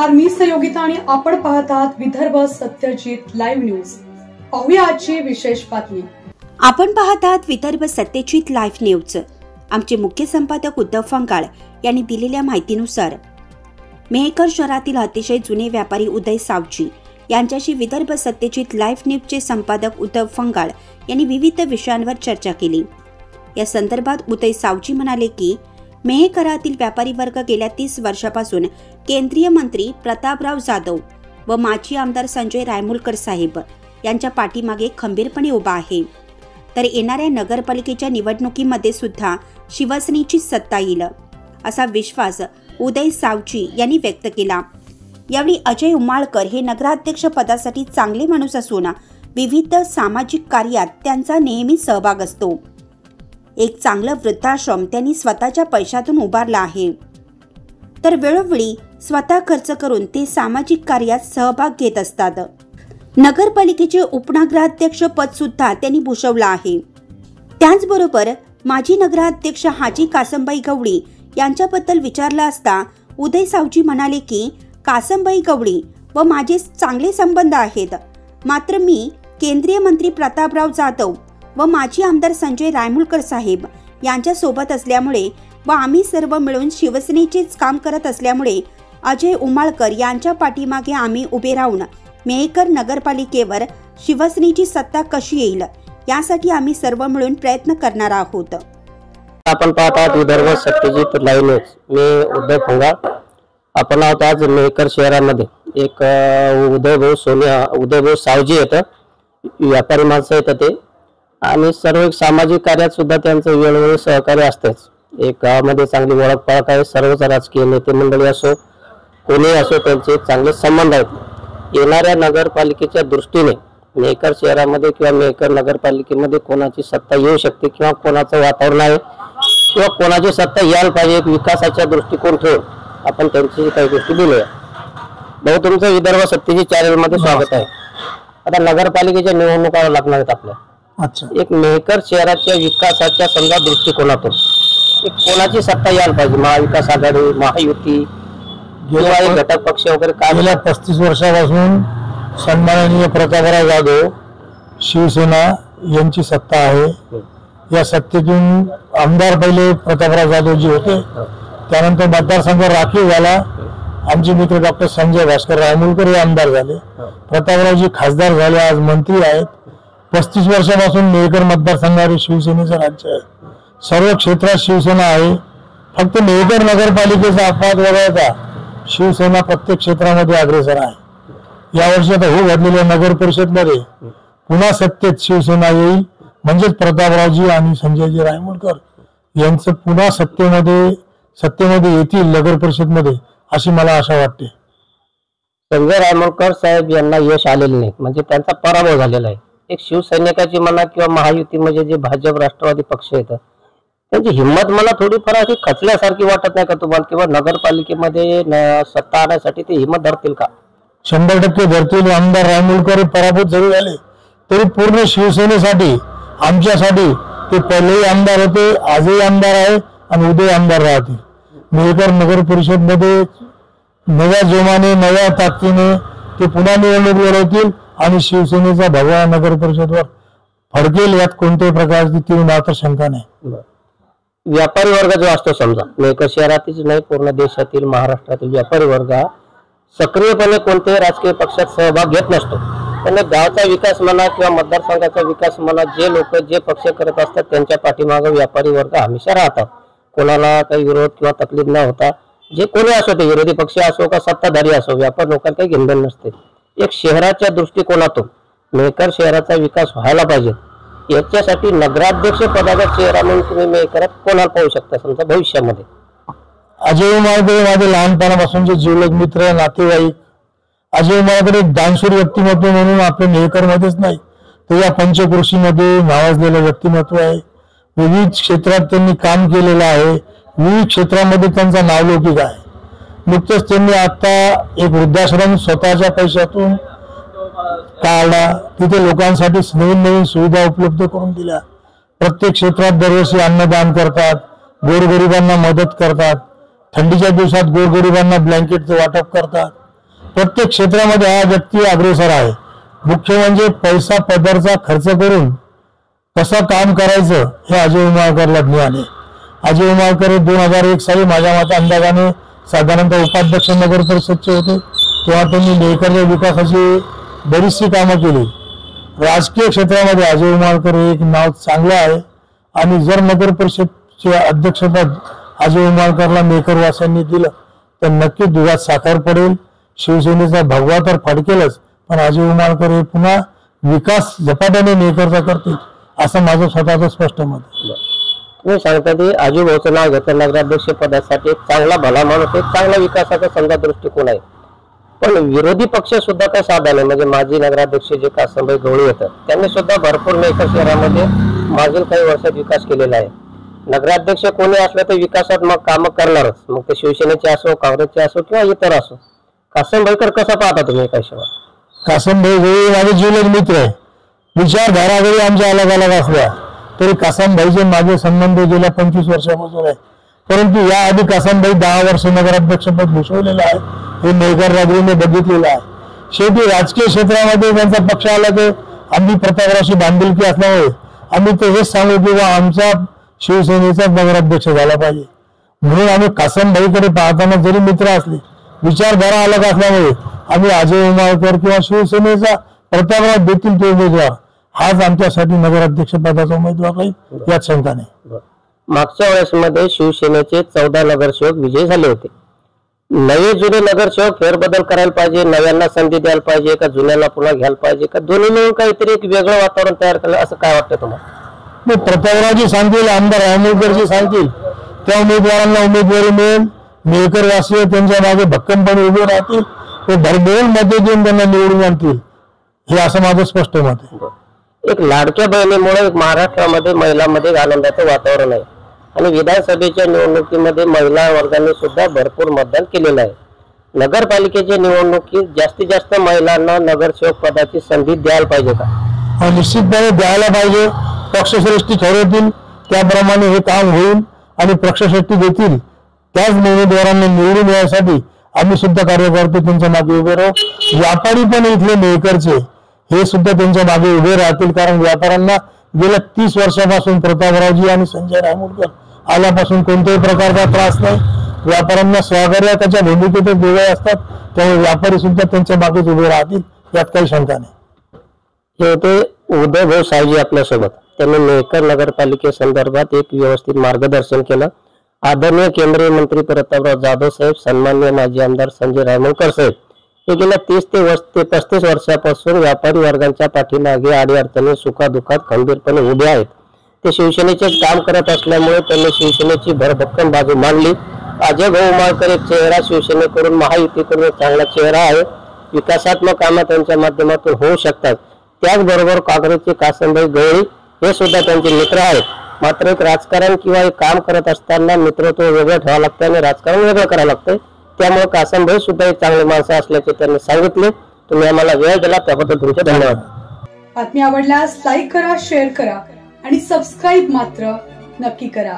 नमस्कार, मी सहयोगिता आणि आपण पाहत आहात विदर्भ सत्यजित लाईव्ह न्यूज। पाहूया आजची विशेष बातमी। आपण पाहत आहात विदर्भ सत्यजित लाईव्ह न्यूज। आमचे मुख्य संपादक उद्धव फंगाळ यांनी दिलेल्या माहितीनुसार मेहकर शहरातील अतिशय जुने व्यापारी उदय सावजी यांच्याशी विदर्भ सत्यजित लाईव्ह न्यूजचे संपादक उद्धव फंगाळ यांनी विविध विषयांवर चर्चा केली। या संदर्भात उदय सावजी म्हणाले की मेहकरातील व्यापारी वर्ग गेल्या 30 वर्षापासून केंद्रीय मंत्री प्रतापराव जाधव व माजी आमदार संजय रायमुलकर साहेब यांच्या पाठीमागे खंबीरपणे उभा आहे। तर येणाऱ्या नगरपालिकेच्या निवडणुकीमध्ये सुद्धा शिवसेनेची सत्ता येईल असा विश्वास उदय सावजी यांनी व्यक्त केला। यावेळी अजय उमाळकर हे नगराध्यक्ष पदासाठी चांगले माणूस असून विविध सामाजिक कार्यात त्यांचा नेहमी सहभाग असतो। एक चांगलं वृद्धाश्रम त्यांनी स्वतःच्या पैशातून उभारला आहे। तर वेळोवेळी स्वतः खर्च करून ते सामाजिक कार्यात सहभाग घेत असतात। नगरपालिकेचे उपनगराध्यक्ष पद सुद्धा त्यांनी भूषवलं आहे। त्याचबरोबर माजी नगराध्यक्ष हाजी कासमबाई गवळी यांच्याबद्दल विचारलं असता उदय सावजी म्हणाले की कासमबाई गवळी व माझे चांगले संबंध आहेत, मात्र मी केंद्रीय मंत्री प्रतापराव जाधव व माजी आमदार संजय रायमुलकर साहेब यांच्या सोबत असल्यामुळे व आम्ही सर्व मिळून शिवसेनेचेच काम करत असल्यामुळे अजय उमाळकर यांच्या पाठीमागे आम्ही उभे राहून मेहकर नगरपालिकेवर शिवसेनेची सत्ता कशी येईल यासाठी आम्ही सर्व मिळून प्रयत्न करणार आहोत। आपण पाहत आहात विदर्भ सत्यजित लाईव्ह न्यूज। मी उद्धव फंगाळ। आपण आहोत आज मेहकर शहरामध्ये। एक उदयभाऊ सावजी येतं, व्यापारी माणसं येतं ते, आणि सर्व सामाजिक कार्यात सुद्धा त्यांचं वेळोवेळी सहकार्य असतेच। एक गावामध्ये चांगली ओळख पाळख आहे। सर्वच राजकीय नेते मंडळी असो कोणी असो त्यांचे चांगले संबंध आहेत। येणाऱ्या नगरपालिकेच्या दृष्टीने मेहकर शहरामध्ये किंवा मेहकर नगरपालिकेमध्ये कोणाची सत्ता येऊ शकते किंवा कोणाचं वातावरण आहे किंवा कोणाची सत्ता यायला पाहिजे, एक विकासाच्या दृष्टिकोन ठेवून आपण त्यांची काही गोष्टी बोलूया। भाऊ, तुमचं विदर्भ सत्यजित चॅनलमध्ये स्वागत आहे। आता नगरपालिकेच्या निवडणुका लागणार आहेत आपल्या। अच्छा, एक मेहकर शहराच्या विकासाच्या समजा दृष्टिकोनातून एक कोणाची सत्ता यायला पाहिजे? महाविकास आघाडी, महायुती किंवा एक घटक पक्ष वगैरे काय? गेल्या 35 वर्षापासून सन्माननीय प्रतापराव जाधव शिवसेना यांची सत्ता आहे। या सत्तेतून आमदार पहिले प्रतापराव जाधवजी होते, त्यानंतर मतदारसंघ राखीव झाला। आमचे मित्र डॉक्टर संजय भास्कर रायमुलकर हे आमदार झाले, प्रतापरावजी खासदार झाले, आज मंत्री आहेत। 35 वर्षापासून मेहकर मतदारसंघावर शिवसेनेचं राज्य आहे। सर्व क्षेत्रात शिवसेना आहे। फक्त मेहकर नगरपालिकेचा अपवाद वगळता शिवसेना प्रत्येक क्षेत्रामध्ये अग्रेसर आहे। यावर्षी आता घडलेल्या नगर परिषदमध्ये पुन्हा सत्तेत शिवसेना येईल, म्हणजेच प्रतापरावजी आणि संजयजी रायमुलकर यांचं पुन्हा सत्तेमध्ये येतील नगर परिषदमध्ये, अशी मला आशा वाटते। संजय रायमुलकर साहेब यांना यश आलेलं नाही, म्हणजे त्यांचा पराभव झालेला आहे। एक शिवसैनिकाची म्हणा किंवा महायुती म्हणजे जे भाजप राष्ट्रवादी पक्ष येतात त्यांची हिंमत मला थोडीफार अशी खचल्यासारखी वाटत नाही का तुम्हाला? किंवा नगरपालिकेमध्ये सत्ता आणण्यासाठी ते हिंमत धरतील का? 100% धरतील। आमदार रायमुलकर पराभूत जरी झाले तरी पूर्ण शिवसेनेसाठी, आमच्यासाठी ते पहिलेही आमदार होते, आजही आमदार आहे आणि उद्या आमदार राहतील। मेहकर नगर परिषद मध्ये नव्या जोमाने नव्या ताकदीने ते पुन्हा निवडणूक लढवतील आणि शिवसेनेचा भगवा नगर परिषदवर फडकेल, यात कोणत्याही प्रकारची तीन मात्र शंका नाही। व्यापारी वर्ग जो असतो, समजा मेहकर शहरातीच नाही पूर्ण देशातील महाराष्ट्रातील व्यापारी वर्ग सक्रियपणे कोणत्याही राजकीय पक्षात सहभाग घेत नसतो। त्यांनी गावचा विकास म्हणा किंवा मतदारसंघाचा विकास म्हणा, जे लोक जे पक्ष करत असतात त्यांच्या पाठीमागे व्यापारी वर्ग हमेशा राहतात। कोणाला काही विरोध किंवा तकलीफ न होता, जे कोणी असो, ते विरोधी पक्ष असो का सत्ताधारी असो, व्यापार लोकांना काही घेणं नसते। एक शहराच्या दृष्टिकोनातून मेहकर शहराचा विकास व्हायला पाहिजे, याच्यासाठी नगराध्यक्ष पदाचा चेहरा म्हणून तुम्ही मेहकरात कोणाला पाहू शकता समजा भविष्यामध्ये? अजय उमाळकर माझे लहानपणापासूनचे जिवलग मित्र, नातेवाईक। अजय उमाळकर एक दानशूर व्यक्तिमत्व म्हणून आपल्या मेहकरमध्येच नाही तर या पंचक्रोशीमध्ये नावाजलेलं व्यक्तिमत्व आहे। विविध क्षेत्रात त्यांनी काम केलेलं आहे, विविध क्षेत्रामध्ये त्यांचा नावलौकिक आहे। नुकतेच त्यांनी आता एक वृद्धाश्रम स्वतःच्या पैशातून काढला, तिथे लोकांसाठी नवीन सुविधा उपलब्ध करून दिल्या। प्रत्येक क्षेत्रात दरवर्षी अन्नदान करतात, गोरगरिबांना मदत करतात, थंडीच्या दिवसात गोरगरिबांना ब्लँकेटचं वाटप करतात। प्रत्येक क्षेत्रामध्ये हा व्यक्ती अग्रेसर आहे. मुख्य म्हणजे पैसा पदरचा खर्च करून कसं काम करायचं हे अजय उमाळकरला ज्ञान आहे. अजय उमाळकर 2001 साली माझ्या मते अंदाजाने साधारणतः उपाध्यक्ष नगर परिषदचे होते. तेव्हा त्यांनी मेहकरच्या विकासाची बरीचशी कामं केली. राजकीय क्षेत्रामध्ये अजय उमाळकर हे एक नाव चांगलं आहे आणि जर नगर परिषदचे अध्यक्षपद अजय उमाळकरला मेहकरवासियांनी दिलं तर नक्की दुधात साखर पडेल. शिवसेनेचा भगवा तर फडकेलच, पण अजय उमाळकर हे पुन्हा विकास झपाट्याने मेहकरचा करतील असं माझं स्वतःचं स्पष्ट मत आहे. तुम्ही सांगता की अजय भाऊचं नाव घेतं नगराध्यक्ष पदासाठी एक चांगला भला माणूस, एक चांगला विकासाचा समजा दृष्टिकोन आहे. पण विरोधी पक्ष सुद्धा काही साधा नाही. म्हणजे माजी नगराध्यक्ष जे कासमभाई गवळी होतं त्यांनी सुद्धा भरपूर मेहकर शहरामध्ये मागील काही वर्षात विकास केलेला आहे. नगराध्यक्ष कोणी असलं तर विकासात मग कामं करणारच, मग ते शिवसेनेचे असो, काँग्रेसचे असो किंवा इतर असो. कासमभाईकर कसं पाहता तुम्ही एका हिशोबात? कासमभाई गवळी माझे जिल्ह्यात मित्र आहे. विचारधारा जरी आमच्या अलग अलग असल्या तरी कासमभाईचे माझे संबंध गेल्या 25 वर्षापासून आहे. परंतु याआधी कासमभाई 10 वर्ष नगराध्यक्षपद भूषवलेलं आहे. हे मेहकर राजूने बघितलेलं आहे. शेवटी राजकीय क्षेत्रामध्ये त्यांचा पक्ष आला की आम्ही प्रतापरावशी बांधिलकी असल्यामुळे आम्ही ते हेच सांगू की आमचा शिवसेनेचा नगराध्यक्ष झाला पाहिजे. म्हणून आम्ही कासमभाईकडे पाहताना जरी मित्र असले, विचारधारा अलग असल्यामुळे आम्ही अजय उमाळकर किंवा शिवसेनेचा प्रतापराव देतील ते उमेदवार हाच आमच्यासाठी नगराध्यक्ष पदाचा उमेदवार राहील, यात शंका नाही. मागच्या वेळेसमध्ये शिवसेनेचे 14 नगरसेवक विजयी झाले होते. नवे जुने नगरसेवक फेरबदल करायला पाहिजे, नव्यांना संधी द्यायला पाहिजे का जुन्याला पुन्हा घ्यायला पाहिजे का दोन्ही मिळून काहीतरी एक वेगळं वातावरण तयार केलं असं काय वाटतं तुम्हाला? प्रतापरावजी सांगतील, आमदार रामोलकरजी सांगतील त्या उमेदवारांना उमेदवारी मिळेल. मेहकरवासी त्यांच्या मागे भक्कमपणे उभे राहतील, ते भरभरून मते देऊन त्यांना निवडून आणतील, हे असं माझं स्पष्ट मत आहे. एक लाडक्या बहिणीमुळे महाराष्ट्रामध्ये महिलांमध्ये आनंदाचं वातावरण आहे आणि विधानसभेच्या निवडणुकीमध्ये महिला वर्गाने सुद्धा भरपूर मतदान केलेलं आहे. नगरपालिकेच्या निवडणुकीत जास्तीत जास्त महिलांना नगरसेवक पदाची संधी द्यायला पाहिजे का? निश्चितपणे द्यायला पाहिजे. पक्षश्रेष्ठी ठरवतील त्याप्रमाणे हे काम होईल आणि पक्षश्रेष्ठी देतील त्याच उमेदवारांना निवडून येण्यासाठी आम्ही सुद्धा कार्यकर्ते त्यांच्या मागे उभे राहू. व्यापारी पण इथले मेहकरचे हे सुद्धा त्यांच्या मागे उभे राहतील, कारण व्यापाऱ्यांना गेल्या 30 वर्षापासून प्रतापरावजी आणि संजय रामोलकर आल्यापासून कोणत्याही प्रकारचा त्रास नाही. व्यापाऱ्यांना सहकार्याच्या भूमिकेतच वेगळे असतात, त्यामुळे व्यापारी सुद्धा त्यांच्या मागेच उभे राहतील, यात काही शंका नाही. हे होते उदय भाऊ सावजी आपल्यासोबत. त्यांनी मेहकर नगरपालिकेसंदर्भात एक व्यवस्थित मार्गदर्शन केलं. आदरणीय केंद्रीय मंत्री प्रतापराव जाधव साहेब, सन्माननीय माजी आमदार संजय रामोलकर साहेब हे गेल्या 30 ते 35 वर्षापासून व्यापारी वर्गांच्या पाठीमागे अडीअडचणी सुखादुखात खंबीरपणे उभे आहेत. ते शिवसेनेचेच काम करत असल्यामुळे त्यांनी शिवसेनेची भरभक्कम बाजू मांडली. अजय भाऊ उमाळकर एक चेहरा शिवसेनेकडून महायुतीकडून एक चांगला चेहरा आहे. विकासात्मक कामं त्यांच्या माध्यमातून होऊ शकतात. त्याचबरोबर काँग्रेसचे कासमभाई गवळी हे सुद्धा त्यांचे मित्र आहेत. मात्र एक राजकारण किंवा एक काम करत असताना मित्रत्व वेगळं ठेवावं लागतं आणि राजकारण वेगळं करावं लागतं. त्यामुळे कासमभाई सुद्धा एक चांगले माणसं असल्याचे त्यांनी सांगितले. तुम्ही आम्हाला वेळ दिला त्याबद्दल तुमचे धन्यवाद. बातमी आवडल्यास लाईक करा, शेअर करा आणि सबस्क्राईब मात्र नक्की करा.